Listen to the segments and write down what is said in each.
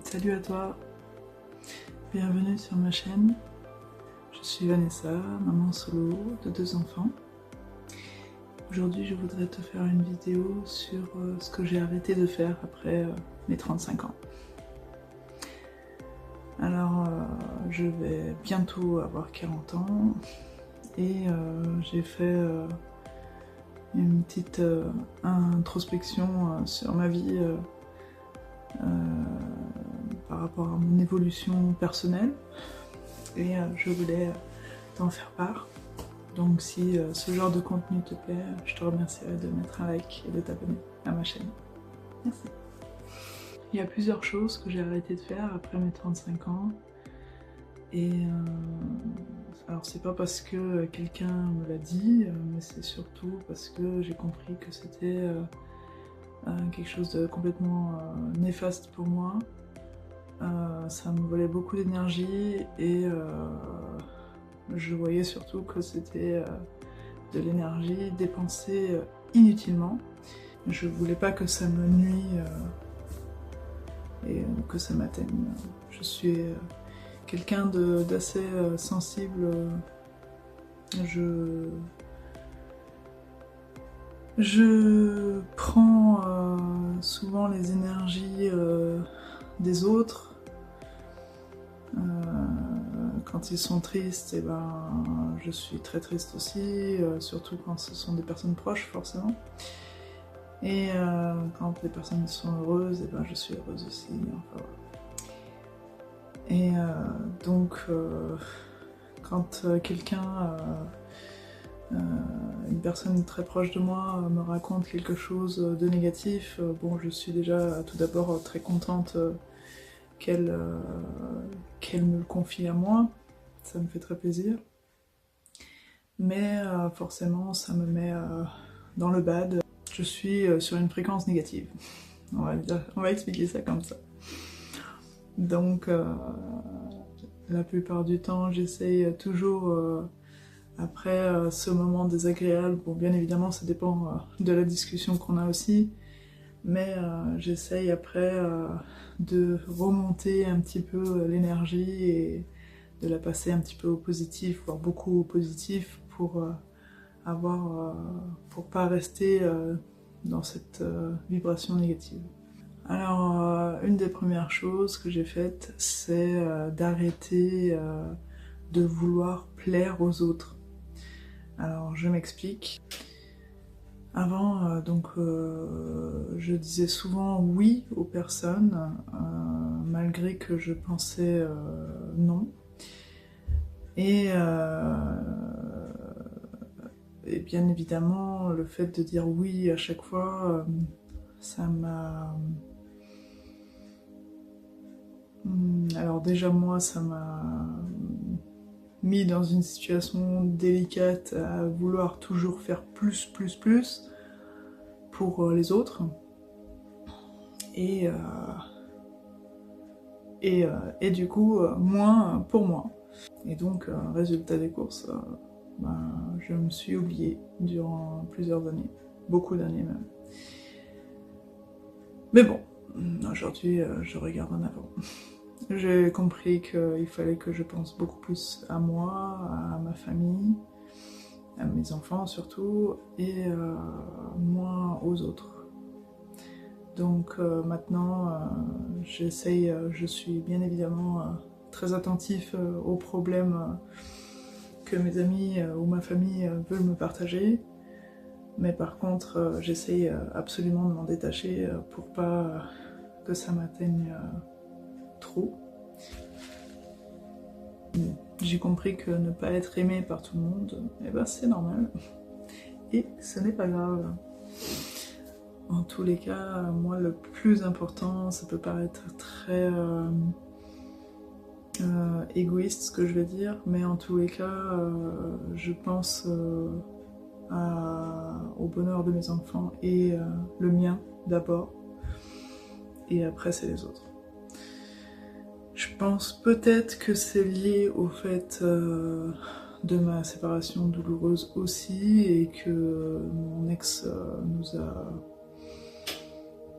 Salut à toi, bienvenue sur ma chaîne. Je suis Vanessa, maman solo de 2 enfants. Aujourd'hui je voudrais te faire une vidéo sur ce que j'ai arrêté de faire après mes 35 ans. Alors je vais bientôt avoir 40 ans et j'ai fait une petite introspection sur ma vie par rapport à mon évolution personnelle et je voulais t'en faire part. Donc si ce genre de contenu te plaît, je te remercierai de mettre un like et de t'abonner à ma chaîne. Merci. Il y a plusieurs choses que j'ai arrêté de faire après mes 35 ans et alors c'est pas parce que quelqu'un me l'a dit, mais c'est surtout parce que j'ai compris que c'était quelque chose de complètement néfaste pour moi. Ça me volait beaucoup d'énergie et je voyais surtout que c'était de l'énergie dépensée inutilement. Je voulais pas que ça me nuise et que ça m'atteigne. Je suis quelqu'un d'assez sensible. Je prends souvent les énergies des autres. Quand ils sont tristes, et ben, je suis très triste aussi, surtout quand ce sont des personnes proches forcément. Et quand les personnes sont heureuses, et ben, je suis heureuse aussi. Enfin, voilà. Et donc, quand quelqu'un, une personne très proche de moi me raconte quelque chose de négatif, bon, je suis déjà tout d'abord très contente qu'elle me le confie à moi, ça me fait très plaisir. Mais forcément, ça me met dans le bad. Je suis sur une fréquence négative. On va expliquer ça comme ça. Donc, la plupart du temps, j'essaye toujours, après ce moment désagréable, bon, bien évidemment, ça dépend de la discussion qu'on a aussi, mais j'essaye après de remonter un petit peu l'énergie et de la passer un petit peu au positif, voire beaucoup au positif, pour pour pas rester dans cette vibration négative. Alors, une des premières choses que j'ai faites, c'est d'arrêter de vouloir plaire aux autres. Alors, je m'explique. Avant, je disais souvent oui aux personnes, malgré que je pensais non. Et bien évidemment, le fait de dire oui à chaque fois, ça m'a... Alors déjà moi, ça m'a mis dans une situation délicate à vouloir toujours faire plus pour les autres. Et du coup, moins pour moi. Et donc, résultat des courses, je me suis oubliée durant plusieurs années, beaucoup d'années même. Mais bon, aujourd'hui, je regarde en avant. J'ai compris qu'il fallait que je pense beaucoup plus à moi, à ma famille, à mes enfants surtout, et moins aux autres. Donc maintenant, j'essaye, je suis bien évidemment très attentif aux problèmes que mes amis ou ma famille veulent me partager, mais par contre, j'essaye absolument de m'en détacher pour pas que ça m'atteigne trop. J'ai compris que ne pas être aimé par tout le monde, eh ben c'est normal. Et ce n'est pas grave. En tous les cas, moi le plus important, ça peut paraître très égoïste ce que je vais dire, mais en tous les cas, je pense au bonheur de mes enfants et le mien d'abord, et après c'est les autres. Je pense peut-être que c'est lié au fait de ma séparation douloureuse aussi, et que mon ex nous a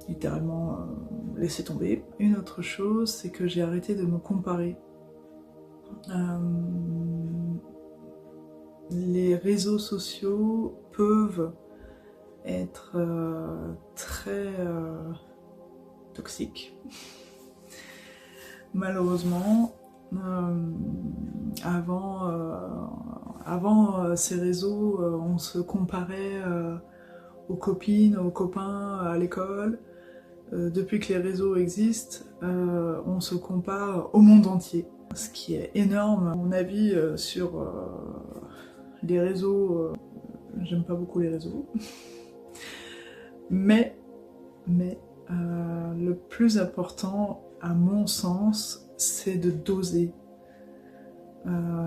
littéralement laisser tomber. Une autre chose, c'est que j'ai arrêté de me comparer. Les réseaux sociaux peuvent être très toxiques. Malheureusement, avant ces réseaux, on se comparait aux copines, aux copains à l'école. Depuis que les réseaux existent, on se compare au monde entier. Ce qui est énorme. Mon avis sur les réseaux, j'aime pas beaucoup les réseaux. Mais le plus important, à mon sens, c'est de doser.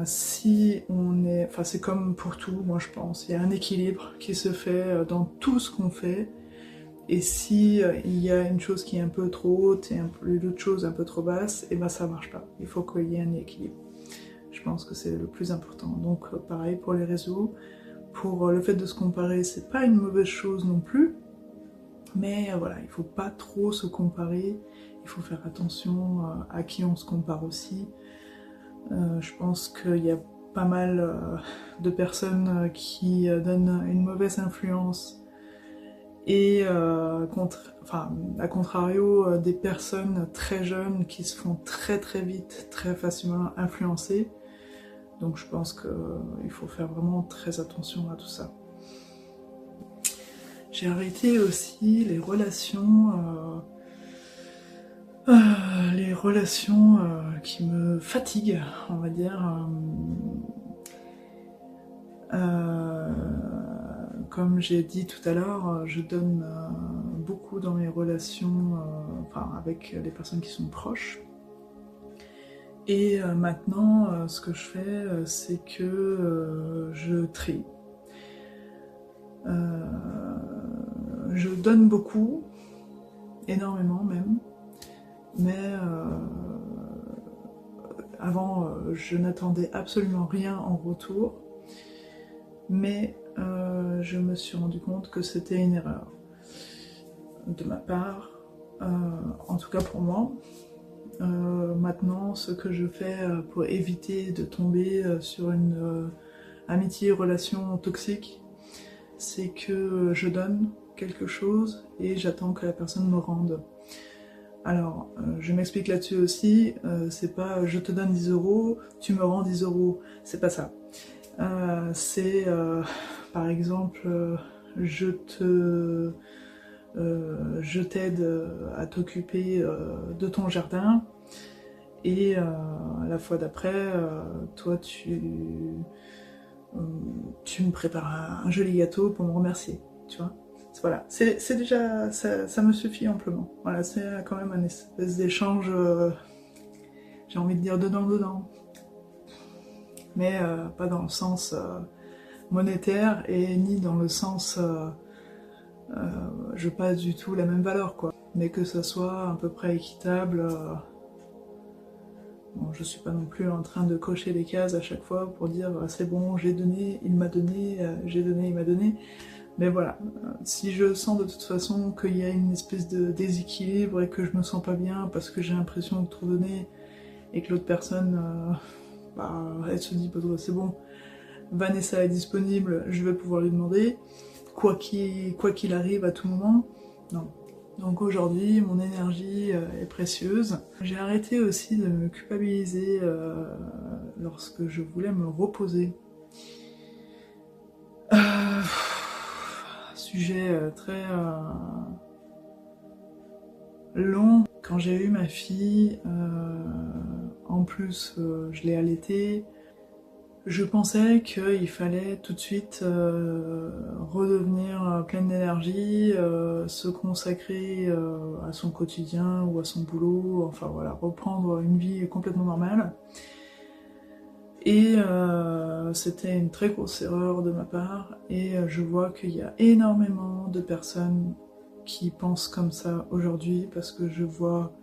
Si on est... Enfin, c'est comme pour tout, moi je pense. Il y a un équilibre qui se fait dans tout ce qu'on fait. Et si il y a une chose qui est un peu trop haute et l'autre chose un peu trop basse, et ben ça marche pas. Il faut qu'il y ait un équilibre. Je pense que c'est le plus important. Donc pareil pour les réseaux. Pour le fait de se comparer, c'est pas une mauvaise chose non plus. Mais voilà, il faut pas trop se comparer. Il faut faire attention à qui on se compare aussi. Je pense qu'il y a pas mal de personnes qui donnent une mauvaise influence et à contrario des personnes très jeunes qui se font très vite, très facilement influencer. Donc je pense qu'il faut faire vraiment très attention à tout ça. J'ai arrêté aussi les relations qui me fatiguent, on va dire. Comme j'ai dit tout à l'heure, je donne beaucoup dans mes relations avec les personnes qui sont proches. Et maintenant, ce que je fais, c'est que je trie. Je donne beaucoup, énormément même, mais avant, je n'attendais absolument rien en retour. Mais je me suis rendu compte que c'était une erreur de ma part, en tout cas pour moi. Maintenant, ce que je fais pour éviter de tomber sur une amitié, relation toxique, c'est que je donne quelque chose et j'attends que la personne me rende. Alors, je m'explique là-dessus aussi, c'est pas je te donne 10 €, tu me rends 10 €, c'est pas ça. C'est par exemple je t'aide à t'occuper de ton jardin et la fois d'après toi tu me prépares un joli gâteau pour me remercier, tu vois. Voilà, c'est déjà ça me suffit amplement. Voilà, c'est quand même un espèce d'échange, j'ai envie de dire dedans. Mais pas dans le sens monétaire et ni dans le sens je passe du tout la même valeur, quoi. Mais que ça soit à peu près équitable. Bon, je suis pas non plus en train de cocher les cases à chaque fois pour dire c'est bon, j'ai donné, il m'a donné, j'ai donné, il m'a donné. Mais voilà, si je sens de toute façon qu'il y a une espèce de déséquilibre et que je me sens pas bien parce que j'ai l'impression de trop donner et que l'autre personne elle se dit c'est bon, Vanessa est disponible, je vais pouvoir lui demander, quoi qu'il arrive à tout moment. Non. Donc aujourd'hui, mon énergie est précieuse. J'ai arrêté aussi de me culpabiliser lorsque je voulais me reposer. Sujet très long. Quand j'ai eu ma fille, en plus je l'ai allaitée, je pensais qu'il fallait tout de suite redevenir pleine d'énergie, se consacrer à son quotidien ou à son boulot, enfin voilà, reprendre une vie complètement normale. Et c'était une très grosse erreur de ma part, et je vois qu'il y a énormément de personnes qui pensent comme ça aujourd'hui, parce que je vois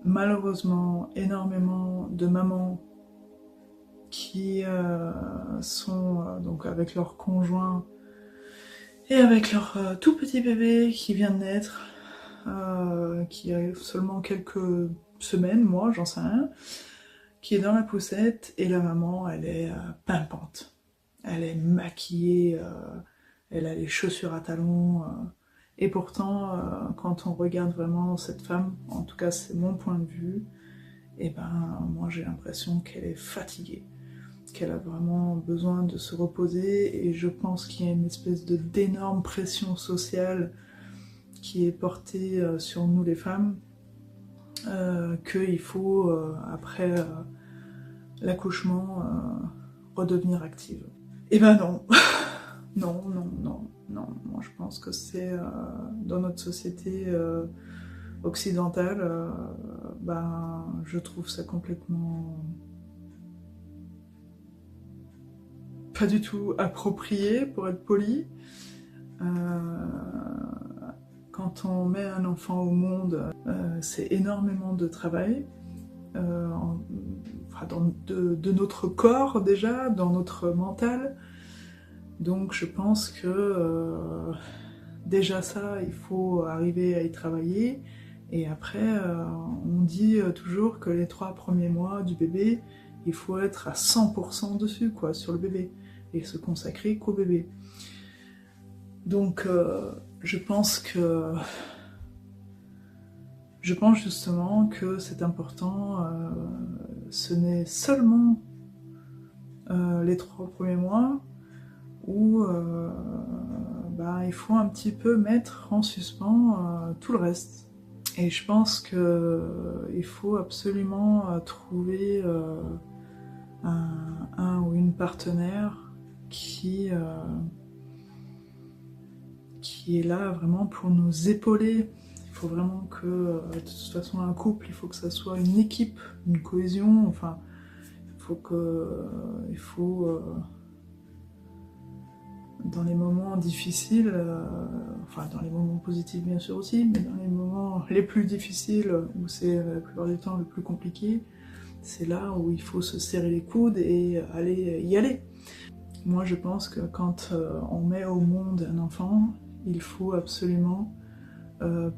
malheureusement énormément de mamans qui sont donc avec leur conjoint et avec leur tout petit bébé qui vient de naître, qui a seulement quelques semaines, mois, j'en sais rien, qui est dans la poussette, et la maman, elle est pimpante. Elle est maquillée, elle a les chaussures à talons, et pourtant, quand on regarde vraiment cette femme, en tout cas c'est mon point de vue, et ben moi j'ai l'impression qu'elle est fatiguée, qu'elle a vraiment besoin de se reposer, et je pense qu'il y a une espèce d'énorme pression sociale qui est portée sur nous les femmes, qu'il faut, après l'accouchement, redevenir active. Et ben non, non, non, non, non, moi je pense que c'est dans notre société occidentale, ben je trouve ça complètement pas du tout approprié, pour être poli. Quand on met un enfant au monde, c'est énormément de travail, de notre corps déjà, dans notre mental. Donc je pense que déjà ça, il faut arriver à y travailler. Et après, on dit toujours que les 3 premiers mois du bébé, il faut être à 100% dessus, quoi, sur le bébé, et se consacrer qu'au bébé. Donc je pense justement que c'est important, ce n'est seulement les 3 premiers mois où il faut un petit peu mettre en suspens tout le reste. Et je pense qu'il faut absolument trouver un ou une partenaire qui est là vraiment pour nous épauler. Il faut vraiment que, de toute façon, un couple, il faut que ça soit une équipe, une cohésion, enfin, dans les moments difficiles, dans les moments positifs bien sûr aussi, mais dans les moments les plus difficiles, où c'est la plupart du temps le plus compliqué, c'est là où il faut se serrer les coudes et y aller. Moi je pense que quand on met au monde un enfant, il faut absolument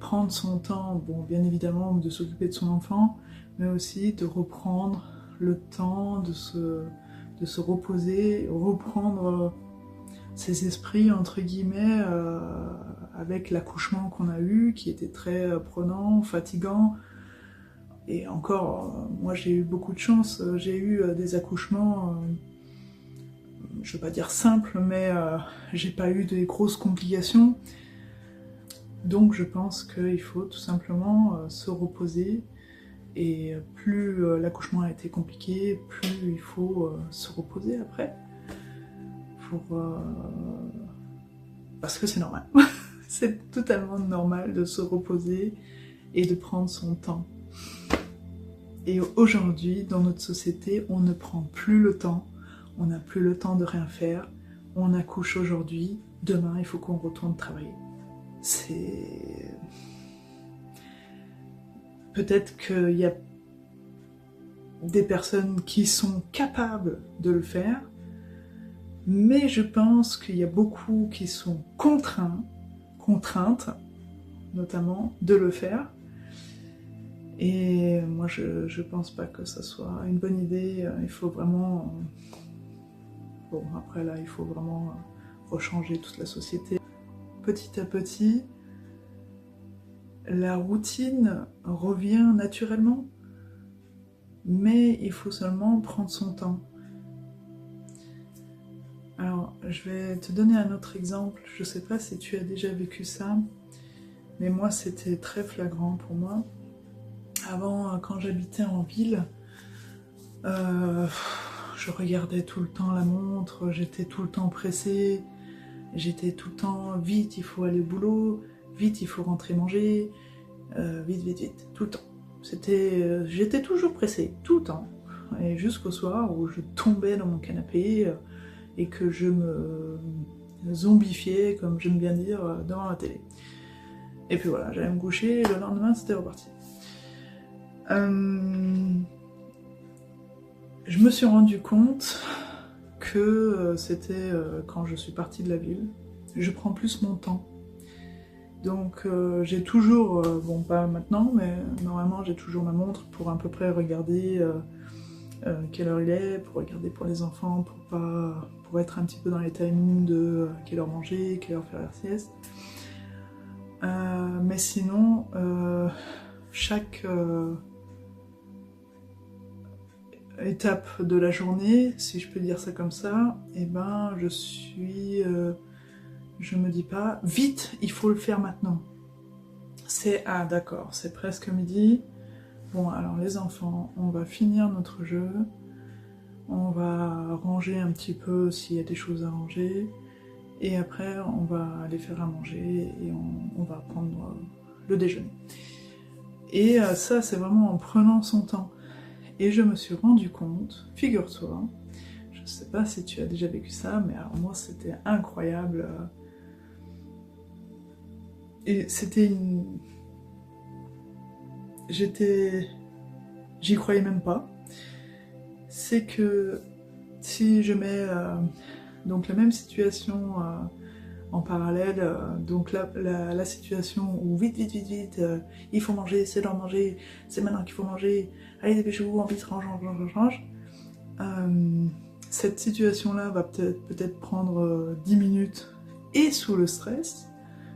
prendre son temps, bon bien évidemment de s'occuper de son enfant, mais aussi de reprendre le temps de se reposer, reprendre ses esprits entre guillemets avec l'accouchement qu'on a eu, qui était très prenant, fatigant. Et encore, moi j'ai eu beaucoup de chance, j'ai eu des accouchements, je veux pas dire simples, mais j'ai pas eu de grosses complications. Donc je pense qu'il faut tout simplement se reposer, et plus l'accouchement a été compliqué, plus il faut se reposer après. Parce que c'est normal. C'est totalement normal de se reposer et de prendre son temps. Et aujourd'hui, dans notre société, on ne prend plus le temps, on n'a plus le temps de rien faire, on accouche aujourd'hui, demain il faut qu'on retourne travailler. C'est... Peut-être qu'il y a des personnes qui sont capables de le faire, mais je pense qu'il y a beaucoup qui sont contraintes, notamment, de le faire. Et moi, je pense pas que ça soit une bonne idée. Il faut vraiment... Bon, après là, il faut vraiment rechanger toute la société. Petit à petit, la routine revient naturellement, mais il faut seulement prendre son temps. Alors, je vais te donner un autre exemple. Je sais pas si tu as déjà vécu ça, mais moi, c'était très flagrant pour moi. Avant, quand j'habitais en ville, je regardais tout le temps la montre, j'étais tout le temps pressée, j'étais tout le temps vite, il faut aller au boulot, vite, il faut rentrer manger, vite, tout le temps. J'étais toujours pressée, tout le temps. Et jusqu'au soir où je tombais dans mon canapé et que je me zombifiais, comme j'aime bien dire, devant la télé. Et puis voilà, j'allais me coucher, et le lendemain c'était reparti. Je me suis rendu compte que c'était quand je suis partie de la ville, je prends plus mon temps. Donc j'ai toujours, bon pas maintenant, mais normalement j'ai toujours ma montre pour à peu près regarder quelle heure il est, pour regarder pour les enfants, pour être un petit peu dans les timings de quelle heure manger, quelle heure faire la sieste. Mais sinon, chaque étape de la journée, si je peux dire ça comme ça, et ben je me dis pas vite, il faut le faire maintenant. C'est ah d'accord, c'est presque midi. Bon alors les enfants, on va finir notre jeu, on va ranger un petit peu s'il y a des choses à ranger, et après on va aller faire à manger et on va prendre le déjeuner. Et ça c'est vraiment en prenant son temps. Et je me suis rendu compte, figure-toi, je sais pas si tu as déjà vécu ça, mais alors moi c'était incroyable. Et c'était une... J'y croyais même pas. C'est que si je mets donc la même situation en parallèle, donc la situation où vite, il faut manger, c'est l'heure de manger, c'est maintenant qu'il faut manger, allez dépêchez-vous, en vite, range. Cette situation-là va peut-être prendre 10 minutes et sous le stress,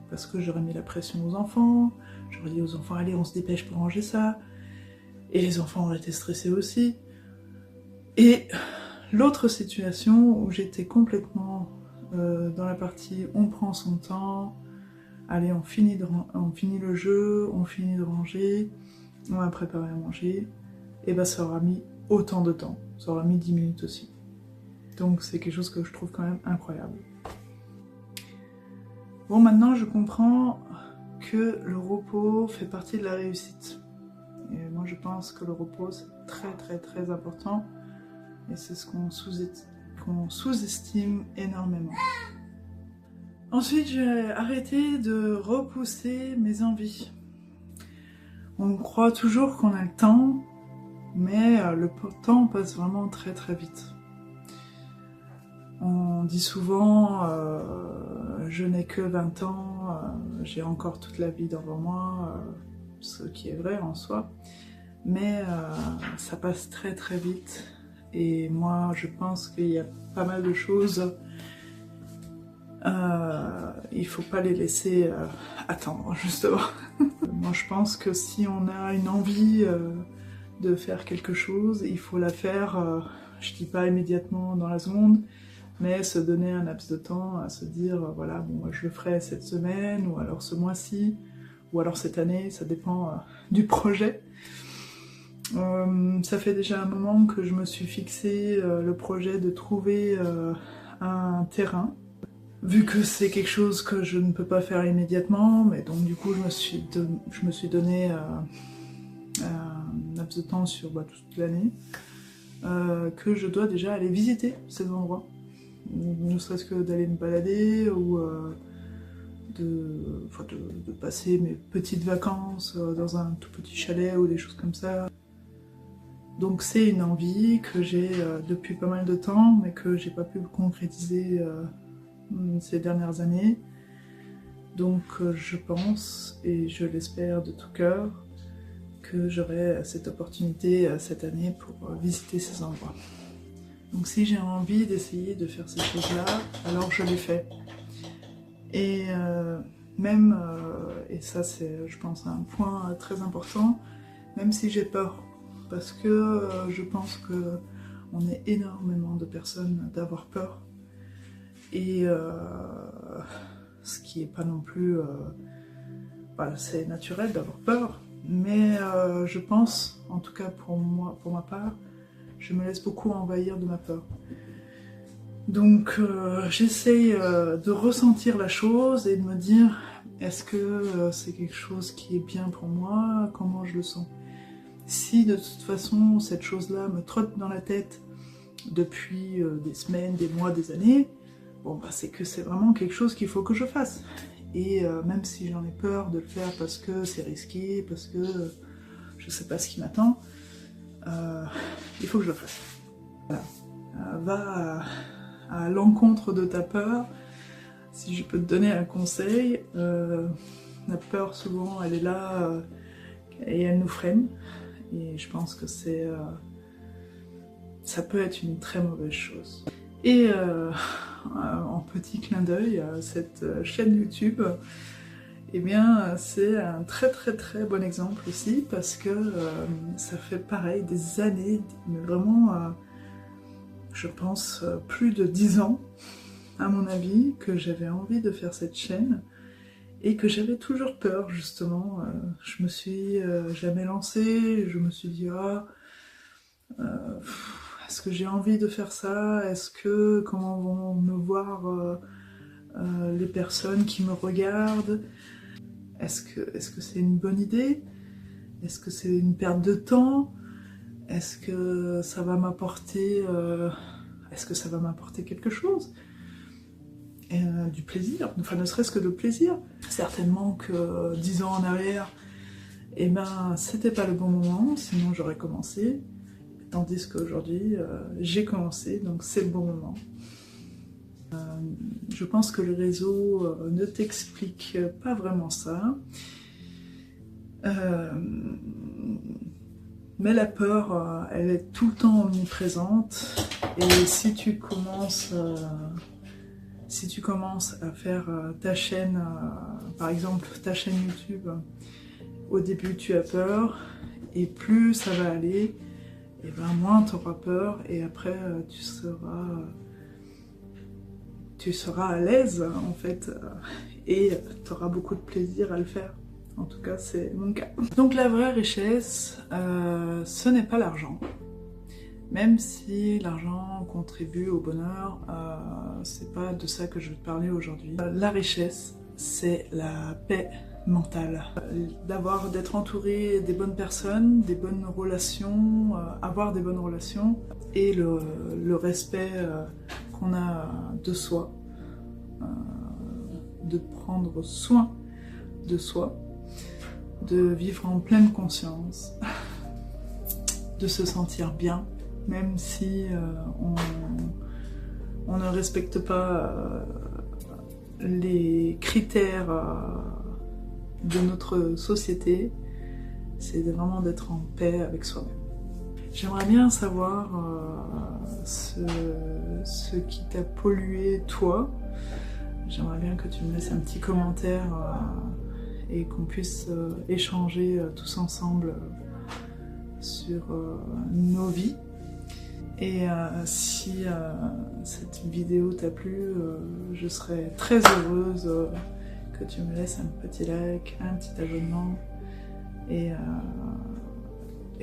parce que j'aurais mis la pression aux enfants, j'aurais dit aux enfants allez on se dépêche pour ranger ça, et les enfants auraient été stressés aussi. Et l'autre situation où j'étais complètement dans la partie on prend son temps, allez on finit le jeu, on finit de ranger, on va préparer à manger, et ben ça aura mis autant de temps, ça aura mis 10 minutes aussi. Donc c'est quelque chose que je trouve quand même incroyable. Bon maintenant je comprends que le repos fait partie de la réussite. Et moi je pense que le repos c'est très important et c'est ce qu'on sous-estime énormément. Ensuite j'ai arrêté de repousser mes envies. On croit toujours qu'on a le temps, mais le temps passe vraiment très vite. On dit souvent je n'ai que 20 ans, j'ai encore toute la vie devant moi, ce qui est vrai en soi, mais ça passe très vite et moi je pense qu'il y a pas mal de choses, il faut pas les laisser attendre justement. Moi je pense que si on a une envie de faire quelque chose, il faut la faire, je dis pas immédiatement dans la seconde, mais se donner un laps de temps à se dire voilà bon moi je le ferai cette semaine ou alors ce mois-ci ou alors cette année, ça dépend du projet. Ça fait déjà un moment que je me suis fixé le projet de trouver un terrain, vu que c'est quelque chose que je ne peux pas faire immédiatement, mais donc du coup je me suis donné un laps de temps sur toute l'année, que je dois déjà aller visiter ces endroits. Ne serait-ce que d'aller me balader ou de passer mes petites vacances dans un tout petit chalet ou des choses comme ça. Donc c'est une envie que j'ai depuis pas mal de temps mais que j'ai pas pu concrétiser ces dernières années. Donc je pense et je l'espère de tout cœur que j'aurai cette opportunité cette année pour visiter ces endroits. Donc si j'ai envie d'essayer de faire ces choses-là, alors je les fais. Et même, et ça c'est je pense un point très important, même si j'ai peur, parce que je pense que on est énormément de personnes d'avoir peur, et ce qui est pas non plus, voilà, c'est naturel d'avoir peur, mais je pense, en tout cas pour moi, pour ma part, je me laisse beaucoup envahir de ma peur. Donc j'essaye de ressentir la chose et de me dire est-ce que c'est quelque chose qui est bien pour moi, comment je le sens. Si de toute façon cette chose-là me trotte dans la tête depuis des semaines, des mois, des années, bon bah c'est que c'est vraiment quelque chose qu'il faut que je fasse. Et même si j'en ai peur de le faire parce que c'est risqué, parce que je sais pas ce qui m'attend, il faut que je le fasse. Voilà. Va à l'encontre de ta peur. Si je peux te donner un conseil, La peur, souvent, elle est là et elle nous freine. Et je pense que ça peut être une très mauvaise chose. Et en petit clin d'œil, cette chaîne YouTube, eh bien, c'est un très bon exemple aussi, parce que ça fait pareil des années, mais vraiment, je pense, plus de 10 ans, à mon avis, que j'avais envie de faire cette chaîne, et que j'avais toujours peur, justement. Je me suis jamais lancée, je me suis dit, est-ce que j'ai envie de faire ça? Comment vont me voir les personnes qui me regardent? Est-ce que c'est une bonne idée? Est-ce que c'est une perte de temps? Est-ce que ça va m'apporter quelque chose? Du plaisir, enfin ne serait-ce que de plaisir. Certainement que 10 ans en arrière, eh ben c'était pas le bon moment, sinon j'aurais commencé. Tandis qu'aujourd'hui, j'ai commencé, donc c'est le bon moment. Je pense que le réseau ne t'explique pas vraiment ça. Mais la peur, elle est tout le temps omniprésente. Et si tu commences à faire ta chaîne, par exemple ta chaîne YouTube, au début tu as peur, et plus ça va aller, et ben moins tu auras peur, et après tu seras à l'aise en fait, et tu auras beaucoup de plaisir à le faire. En tout cas, c'est mon cas. Donc la vraie richesse, ce n'est pas l'argent. Même si l'argent contribue au bonheur, c'est pas de ça que je veux te parler aujourd'hui. La richesse, c'est la paix mentale. D'être entouré des bonnes personnes, des bonnes relations, avoir des bonnes relations, et le respect qu'on a de soi, de prendre soin de soi, de vivre en pleine conscience, de se sentir bien, même si on ne respecte pas les critères de notre société. C'est vraiment d'être en paix avec soi-même. J'aimerais bien savoir ce qui t'a pollué toi. J'aimerais bien que tu me laisses un petit commentaire et qu'on puisse échanger tous ensemble sur nos vies. Et si cette vidéo t'a plu, je serais très heureuse que tu me laisses un petit like, un petit abonnement, et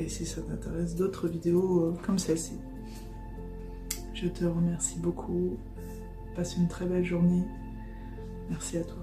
si ça t'intéresse, d'autres vidéos comme celle-ci. Je te remercie beaucoup, passe une très belle journée, merci à toi.